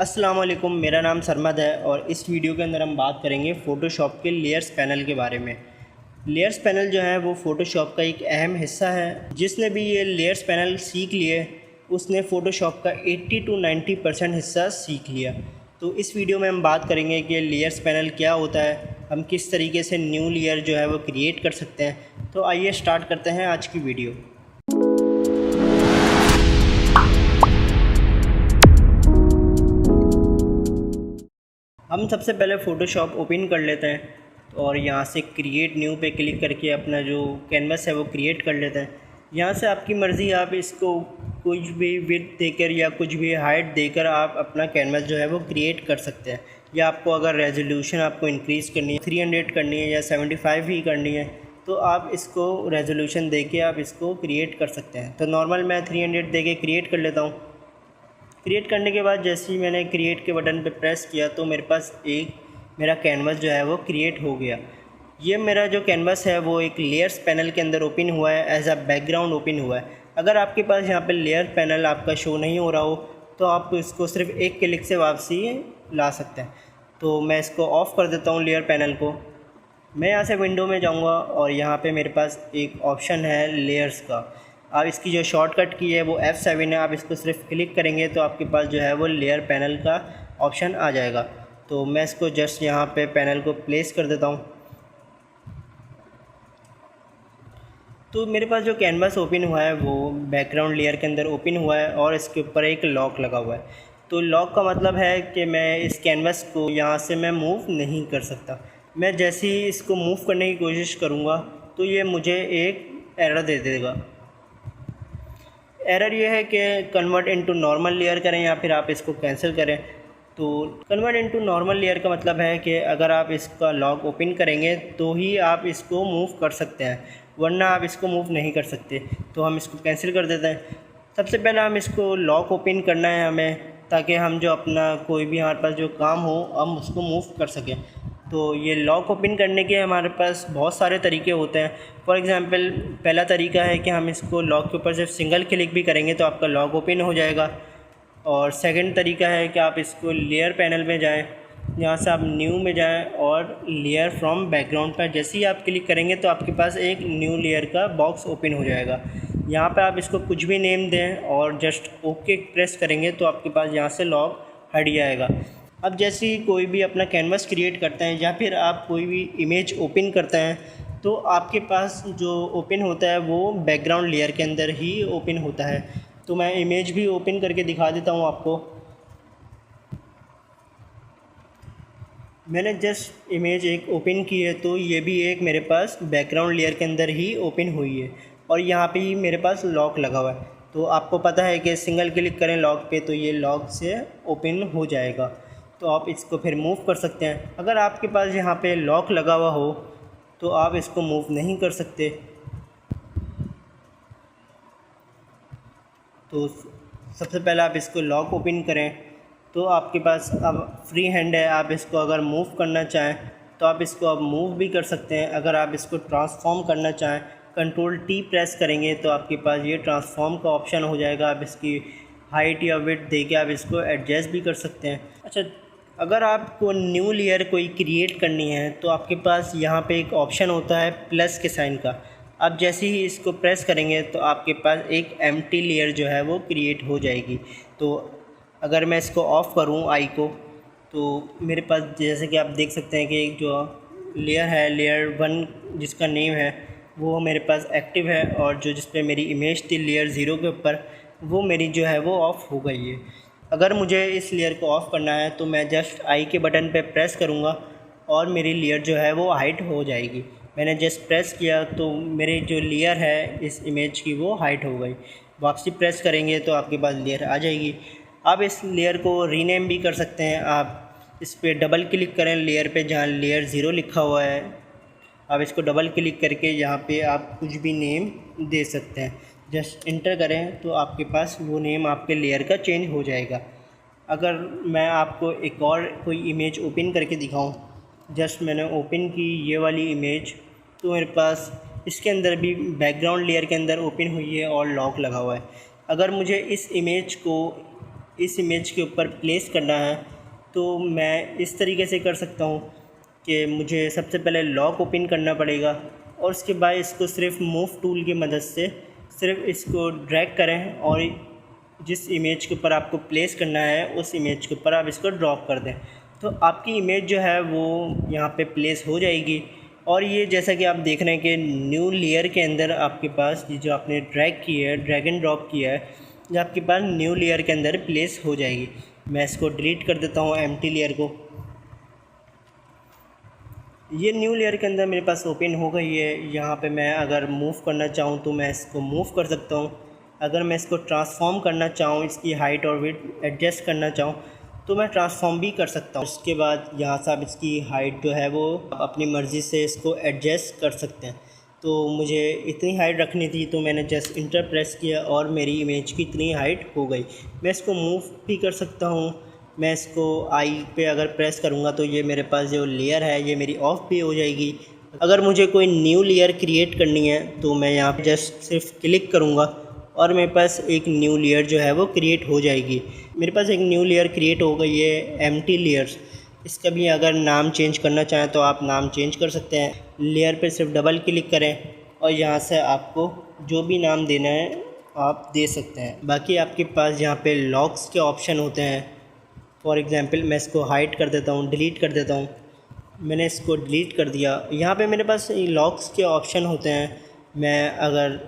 अस्सलाम वालेकुम, मेरा नाम सरमद है और इस वीडियो के अंदर हम बात करेंगे फ़ोटोशॉप के लेयर्स पैनल के बारे में। लेयर्स पैनल जो है वो फ़ोटोशॉप का एक अहम हिस्सा है। जिसने भी ये लेयर्स पैनल सीख लिए उसने फ़ोटोशॉप का 80 to 90% हिस्सा सीख लिया। तो इस वीडियो में हम बात करेंगे कि लेयर्स पैनल क्या होता है, हम किस तरीके से न्यू लेयर जो है वो क्रिएट कर सकते हैं। तो आइए स्टार्ट करते हैं आज की वीडियो। हम सबसे पहले फ़ोटोशॉप ओपन कर लेते हैं और यहाँ से क्रिएट न्यू पे क्लिक करके अपना जो कैनवस है वो क्रिएट कर लेते हैं। यहाँ से आपकी मर्ज़ी, आप इसको कुछ भी विड्थ देकर या कुछ भी हाइट देकर आप अपना कैनवस जो है वो क्रिएट कर सकते हैं। या आपको अगर रेजोल्यूशन आपको इंक्रीज़ करनी है, 300 करनी है या 75 ही करनी है, तो आप इसको रेजोल्यूशन दे के आप इसको क्रिएट कर सकते हैं। तो नॉर्मल मैं 300 दे के क्रिएट कर लेता हूँ। क्रिएट करने के बाद जैसे ही मैंने क्रिएट के बटन पे प्रेस किया तो मेरे पास एक मेरा कैनवस जो है वो क्रिएट हो गया। ये मेरा जो कैनवस है वो एक लेयर्स पैनल के अंदर ओपन हुआ है, एज अ बैकग्राउंड ओपन हुआ है। अगर आपके पास यहाँ पे लेयर पैनल आपका शो नहीं हो रहा हो तो आप इसको सिर्फ एक क्लिक से वापसी ला सकते हैं। तो मैं इसको ऑफ़ कर देता हूँ लेयर पैनल को। मैं यहाँ से विंडो में जाऊँगा और यहाँ पे मेरे पास एक ऑप्शन है लेयर्स का। आप इसकी जो शॉर्टकट की है वो F7 है। आप इसको सिर्फ क्लिक करेंगे तो आपके पास जो है वो लेयर पैनल का ऑप्शन आ जाएगा। तो मैं इसको जस्ट यहाँ पे पैनल को प्लेस कर देता हूँ। तो मेरे पास जो कैनवास ओपन हुआ है वो बैकग्राउंड लेयर के अंदर ओपन हुआ है और इसके ऊपर एक लॉक लगा हुआ है। तो लॉक का मतलब है कि मैं इस कैनवास को यहाँ से मैं मूव नहीं कर सकता। मैं जैसे ही इसको मूव करने की कोशिश करूँगा तो ये मुझे एक एरर दे देगा। एरर ये है कि कन्वर्ट इनटू नॉर्मल लेयर करें या फिर आप इसको कैंसिल करें। तो कन्वर्ट इनटू नॉर्मल लेयर का मतलब है कि अगर आप इसका लॉक ओपन करेंगे तो ही आप इसको मूव कर सकते हैं, वरना आप इसको मूव नहीं कर सकते। तो हम इसको कैंसिल कर देते हैं। सबसे पहले हम इसको लॉक ओपन करना है हमें, ताकि हम जो अपना कोई भी हमारे पास जो काम हो हम उसको मूव कर सकें। तो ये लॉक ओपन करने के हमारे पास बहुत सारे तरीके होते हैं। फॉर एग्ज़ाम्पल, पहला तरीका है कि हम इसको लॉक के ऊपर सिर्फ सिंगल क्लिक भी करेंगे तो आपका लॉक ओपन हो जाएगा। और सेकंड तरीका है कि आप इसको लेयर पैनल में जाएं, यहाँ से आप न्यू में जाएं और लेयर फ्रॉम बैकग्राउंड पर जैसे ही आप क्लिक करेंगे तो आपके पास एक न्यू लेयर का बॉक्स ओपन हो जाएगा। यहाँ पे आप इसको कुछ भी नेम दें और जस्ट ओके प्रेस करेंगे तो आपके पास यहाँ से लॉक हट जाएगा। अब जैसे ही कोई भी अपना कैनवास क्रिएट करते हैं या फिर आप कोई भी इमेज ओपन करते हैं तो आपके पास जो ओपन होता है वो बैकग्राउंड लेयर के अंदर ही ओपन होता है। तो मैं इमेज भी ओपन करके दिखा देता हूँ आपको। मैंने जस्ट इमेज एक ओपन की है तो ये भी एक मेरे पास बैकग्राउंड लेयर के अंदर ही ओपन हुई है और यहाँ पे ही मेरे पास लॉक लगा हुआ है। तो आपको पता है कि सिंगल क्लिक करें लॉक पे तो ये लॉक से ओपन हो जाएगा। तो आप इसको फिर मूव कर सकते हैं। अगर आपके पास यहाँ पे लॉक लगा हुआ हो तो आप इसको मूव नहीं कर सकते। तो सबसे पहले आप इसको लॉक ओपन करें तो आपके पास अब फ्री हैंड है। आप इसको अगर मूव करना चाहें तो आप इसको अब मूव भी कर सकते हैं। अगर आप इसको ट्रांसफॉर्म करना चाहें, Ctrl+T प्रेस करेंगे तो आपके पास ये ट्रांसफॉर्म का ऑप्शन हो जाएगा। आप इसकी हाइट या विड्थ दे के आप इसको एडजस्ट भी कर सकते हैं। अच्छा, अगर आपको न्यू लेयर कोई क्रिएट करनी है तो आपके पास यहाँ पे एक ऑप्शन होता है प्लस के साइन का। आप जैसे ही इसको प्रेस करेंगे तो आपके पास एक एम्प्टी लेयर जो है वो क्रिएट हो जाएगी। तो अगर मैं इसको ऑफ़ करूँ आई को तो मेरे पास जैसे कि आप देख सकते हैं कि एक जो लेयर है, लेयर 1 जिसका नेम है वो मेरे पास एक्टिव है और जो जिस पे मेरी इमेज थी लेयर 0 के ऊपर वो मेरी जो है वो ऑफ़ हो गई है। अगर मुझे इस लेयर को ऑफ़ करना है तो मैं जस्ट आई के बटन पे प्रेस करूँगा और मेरी लेयर जो है वो हाइट हो जाएगी। मैंने जस्ट प्रेस किया तो मेरी जो लेयर है इस इमेज की वो हाइट हो गई। वापसी प्रेस करेंगे तो आपके पास लेयर आ जाएगी। आप इस लेयर को रीनेम भी कर सकते हैं। आप इस पर डबल क्लिक करें लेयर पे जहाँ लेयर 0 लिखा हुआ है। आप इसको डबल क्लिक करके यहाँ पे आप कुछ भी नेम दे सकते हैं। जस्ट इंटर करें तो आपके पास वो नेम आपके लेयर का चेंज हो जाएगा। अगर मैं आपको एक और कोई इमेज ओपन करके दिखाऊं, जस्ट मैंने ओपन की ये वाली इमेज तो मेरे पास इसके अंदर भी बैकग्राउंड लेयर के अंदर ओपन हुई है और लॉक लगा हुआ है। अगर मुझे इस इमेज को इस इमेज के ऊपर प्लेस करना है तो मैं इस तरीके से कर सकता हूँ कि मुझे सबसे पहले लॉक ओपन करना पड़ेगा और उसके बाद इसको सिर्फ मूव टूल की मदद से सिर्फ इसको ड्रैग करें और जिस इमेज के ऊपर आपको प्लेस करना है उस इमेज के ऊपर आप इसको ड्रॉप कर दें तो आपकी इमेज जो है वो यहाँ पे प्लेस हो जाएगी। और ये जैसा कि आप देख रहे हैं कि न्यू लेयर के अंदर आपके पास ये जो आपने ड्रैग की है, ड्रैग एंड ड्रॉप किया है, जो आपके पास न्यू लेयर के अंदर प्लेस हो जाएगी। मैं इसको डिलीट कर देता हूँ एम्प्टी लेयर को। ये न्यू लेयर के अंदर मेरे पास ओपन हो गई है। यहाँ पे मैं अगर मूव करना चाहूँ तो मैं इसको मूव कर सकता हूँ। अगर मैं इसको ट्रांसफॉर्म करना चाहूँ, इसकी हाइट और विड्थ एडजस्ट करना चाहूँ तो मैं ट्रांसफॉर्म भी कर सकता हूँ। उसके बाद यहाँ से आप इसकी हाइट जो है वो अपनी मर्ज़ी से इसको एडजस्ट कर सकते हैं। तो मुझे इतनी हाइट रखनी थी तो मैंने जस्ट इंटर प्रेस किया और मेरी इमेज की इतनी हाइट हो गई। मैं इसको मूव भी कर सकता हूँ। मैं इसको आई पे अगर प्रेस करूँगा तो ये मेरे पास जो लेयर है ये मेरी ऑफ भी हो जाएगी। अगर मुझे कोई न्यू लेयर क्रिएट करनी है तो मैं यहाँ पे जस्ट सिर्फ क्लिक करूँगा और मेरे पास एक न्यू लेयर जो है वो क्रिएट हो जाएगी। मेरे पास एक न्यू लेयर क्रिएट हो गई है, एम्प्टी लेयर्स। इसका भी अगर नाम चेंज करना चाहें तो आप नाम चेंज कर सकते हैं। लेयर पे सिर्फ डबल क्लिक करें और यहाँ से आपको जो भी नाम देना है आप दे सकते हैं। बाकी आपके पास यहाँ पे लॉक्स के ऑप्शन होते हैं। फॉर एग्ज़ाम्पल मैं इसको हाइड कर देता हूँ, डिलीट कर देता हूँ। मैंने इसको डिलीट कर दिया। यहाँ पे मेरे पास लॉक्स के ऑप्शन होते हैं। मैं अगर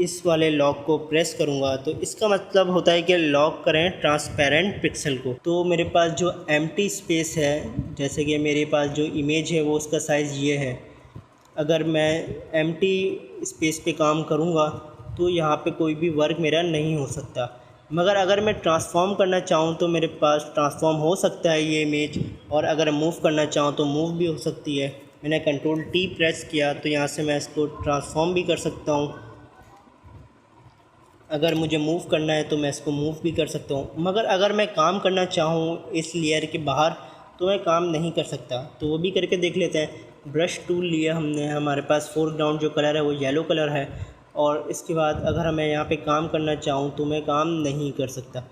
इस वाले लॉक को प्रेस करूँगा तो इसका मतलब होता है कि लॉक करें ट्रांसपेरेंट पिक्सल को। तो मेरे पास जो एम्प्टी स्पेस है, जैसे कि मेरे पास जो इमेज है वो उसका साइज़ ये है। अगर मैं एम्प्टी स्पेस पे काम करूँगा तो यहाँ पे कोई भी वर्क मेरा नहीं हो सकता। मगर अगर मैं ट्रांसफॉर्म करना चाहूँ तो मेरे पास ट्रांसफॉर्म हो सकता है ये इमेज, और अगर मूव करना चाहूँ तो मूव भी हो सकती है। मैंने कंट्रोल टी प्रेस किया तो यहाँ से मैं इसको ट्रांसफॉर्म भी कर सकता हूँ। अगर मुझे मूव करना है तो मैं इसको मूव भी कर सकता हूँ। मगर अगर मैं काम करना चाहूँ इस लेयर के बाहर तो मैं काम नहीं कर सकता। तो वो भी करके देख लेते हैं। ब्रश टूल लिया हमने, हमारे पास फोरग्राउंड जो कलर है वो येलो कलर है, और इसके बाद अगर मैं यहाँ पे काम करना चाहूँ तो मैं काम नहीं कर सकता।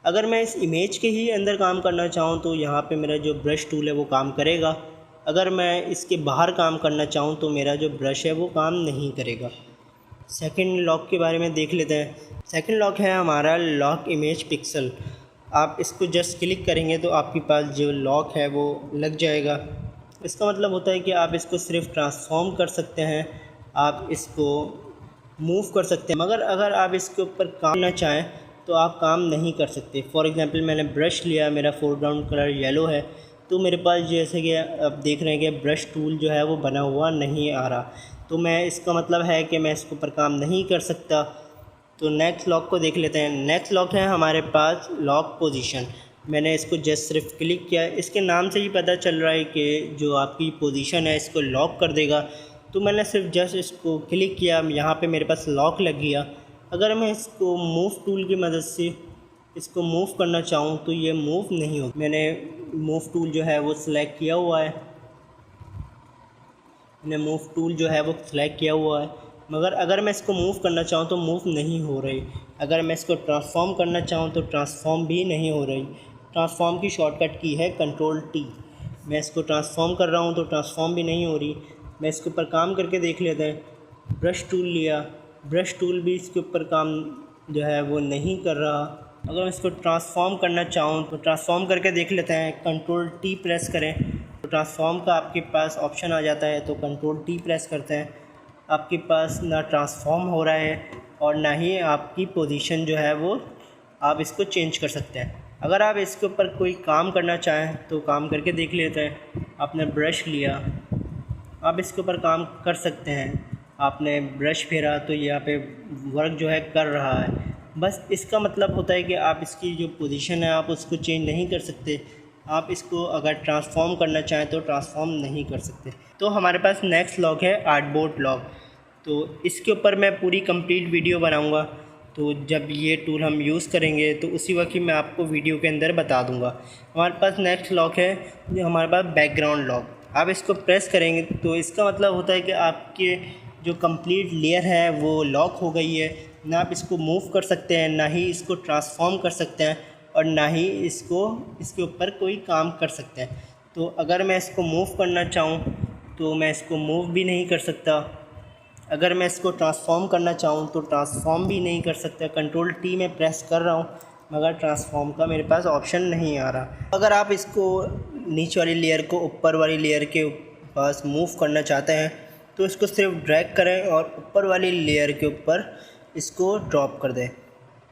अगर मैं इस इमेज के ही अंदर काम करना चाहूँ तो यहाँ पे मेरा जो ब्रश टूल है वो काम करेगा। अगर मैं इसके बाहर काम करना चाहूँ तो मेरा जो ब्रश है वो काम नहीं करेगा। सेकंड लॉक के बारे में देख लेते हैं। सेकंड लॉक है हमारा लॉक इमेज पिक्सल। आप इसको जस्ट क्लिक करेंगे तो आपके पास जो लॉक है वो लग जाएगा। इसका मतलब होता है कि आप इसको सिर्फ ट्रांसफॉर्म कर सकते हैं, आप इसको मूव कर सकते हैं, मगर अगर आप इसके ऊपर काम करना चाहें तो आप काम नहीं कर सकते। फॉर एग्ज़ाम्पल मैंने ब्रश लिया, मेरा फोरग्राउंड कलर येलो है, तो मेरे पास जैसे कि आप देख रहे हैं कि ब्रश टूल जो है वो बना हुआ नहीं आ रहा। तो मैं इसका मतलब है कि मैं इसके ऊपर काम नहीं कर सकता। तो नेक्स्ट लॉक को देख लेते हैं। नेक्स्ट लॉक है हमारे पास लॉक पोजीशन। मैंने इसको जस्ट सिर्फ क्लिक किया। इसके नाम से ही पता चल रहा है कि जो आपकी पोजीशन है इसको लॉक कर देगा। तो मैंने सिर्फ जस्ट इसको क्लिक किया, यहाँ पे मेरे पास लॉक लग गया। अगर मैं इसको मूव टूल की मदद से इसको मूव करना चाहूँ तो ये मूव नहीं हो। मैंने मूव टूल जो है वो सिलेक्ट किया हुआ है, मैंने मूव टूल जो है वो सिलेक्ट किया हुआ है, मगर अगर मैं इसको मूव करना चाहूँ तो मूव नहीं हो रही। अगर मैं इसको ट्रांसफॉर्म करना चाहूँ तो ट्रांसफॉर्म भी नहीं हो रही। ट्रांसफॉर्म की शॉर्टकट की है कंट्रोल टी। मैं इसको ट्रांसफॉर्म कर रहा हूँ तो ट्रांसफॉर्म भी नहीं हो रही। मैं इसके ऊपर काम करके देख लेते हैं। ब्रश टूल लिया, ब्रश टूल भी इसके ऊपर काम जो है वो नहीं कर रहा। अगर मैं इसको ट्रांसफॉर्म करना चाहूँ तो ट्रांसफॉर्म करके देख लेते हैं। कंट्रोल टी प्रेस करें तो ट्रांसफॉर्म का आपके पास ऑप्शन आ जाता है, तो कंट्रोल टी प्रेस करते हैं। आपके पास ना ट्रांसफॉर्म हो रहा है और ना ही आपकी पोजीशन जो है वो आप इसको चेंज कर सकते हैं। अगर आप इसके ऊपर कोई काम करना चाहें तो काम करके देख लेते हैं। आपने ब्रश लिया, आप इसके ऊपर काम कर सकते हैं। आपने ब्रश फेरा तो यहाँ पे वर्क जो है कर रहा है। बस इसका मतलब होता है कि आप इसकी जो पोजीशन है आप उसको चेंज नहीं कर सकते। आप इसको अगर ट्रांसफॉर्म करना चाहें तो ट्रांसफॉर्म नहीं कर सकते। तो हमारे पास नेक्स्ट लॉक है आर्टबोर्ड लॉक। तो इसके ऊपर मैं पूरी कंप्लीट वीडियो बनाऊंगा। तो जब ये टूल हम यूज़ करेंगे तो उसी वक्त ही मैं आपको वीडियो के अंदर बता दूंगा। हमारे पास नेक्स्ट लॉक है जो हमारे पास बैकग्राउंड लॉक। आप इसको प्रेस करेंगे तो इसका मतलब होता है कि आपके जो कंप्लीट लेयर है वो लॉक हो गई है। ना आप इसको मूव कर सकते हैं, ना ही इसको ट्रांसफॉर्म कर सकते हैं, और ना ही इसके ऊपर कोई काम कर सकते हैं। तो अगर मैं इसको मूव करना चाहूँ तो मैं इसको मूव भी नहीं कर सकता। अगर मैं इसको ट्रांसफॉर्म करना चाहूँ तो ट्रांसफॉर्म भी नहीं कर सकता। कंट्रोल टी में प्रेस कर रहा हूँ मगर ट्रांसफॉर्म का मेरे पास ऑप्शन नहीं आ रहा। अगर आप इसको नीचे वाली लेयर को ऊपर वाली लेयर के पास मूव करना चाहते हैं तो इसको सिर्फ ड्रैग करें और ऊपर वाली लेयर के ऊपर इसको ड्रॉप कर दें,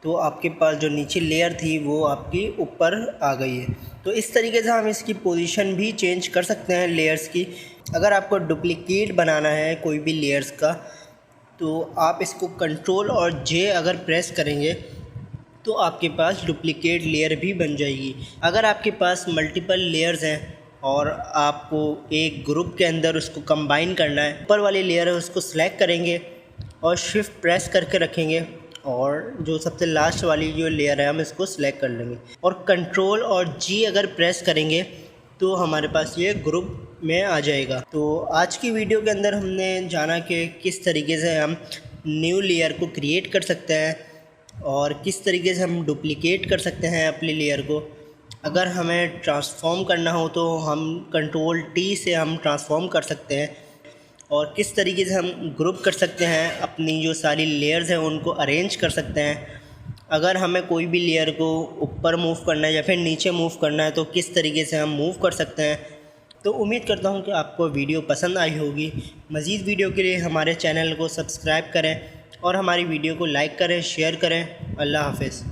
तो आपके पास जो नीचे लेयर थी वो आपकी ऊपर आ गई है। तो इस तरीके से हम इसकी पोजीशन भी चेंज कर सकते हैं लेयर्स की। अगर आपको डुप्लीकेट बनाना है कोई भी लेयर्स का तो आप इसको कंट्रोल और जे अगर प्रेस करेंगे तो आपके पास डुप्लीकेट लेयर भी बन जाएगी। अगर आपके पास मल्टीपल लेयर्स हैं और आपको एक ग्रुप के अंदर उसको कंबाइन करना है, ऊपर वाली लेयर है उसको सिलेक्ट करेंगे और शिफ्ट प्रेस करके रखेंगे और जो सबसे लास्ट वाली जो लेयर है हम इसको सिलेक्ट कर लेंगे और कंट्रोल और जी अगर प्रेस करेंगे तो हमारे पास ये ग्रुप में आ जाएगा। तो आज की वीडियो के अंदर हमने जाना कि किस तरीके से हम न्यू लेयर को क्रिएट कर सकते हैं और किस तरीके से हम डुप्लीकेट कर सकते हैं अपनी लेयर को। अगर हमें ट्रांसफॉर्म करना हो तो हम कंट्रोल टी से हम ट्रांसफॉर्म कर सकते हैं और किस तरीके से हम ग्रुप कर सकते हैं, अपनी जो सारी लेयर्स हैं उनको अरेंज कर सकते हैं। अगर हमें कोई भी लेयर को ऊपर मूव करना है या फिर नीचे मूव करना है तो किस तरीके से हम मूव कर सकते हैं। तो उम्मीद करता हूं कि आपको वीडियो पसंद आई होगी। मज़ीद वीडियो के लिए हमारे चैनल को सब्सक्राइब करें और हमारी वीडियो को लाइक करें, शेयर करें। अल्लाह हाफ़िज़।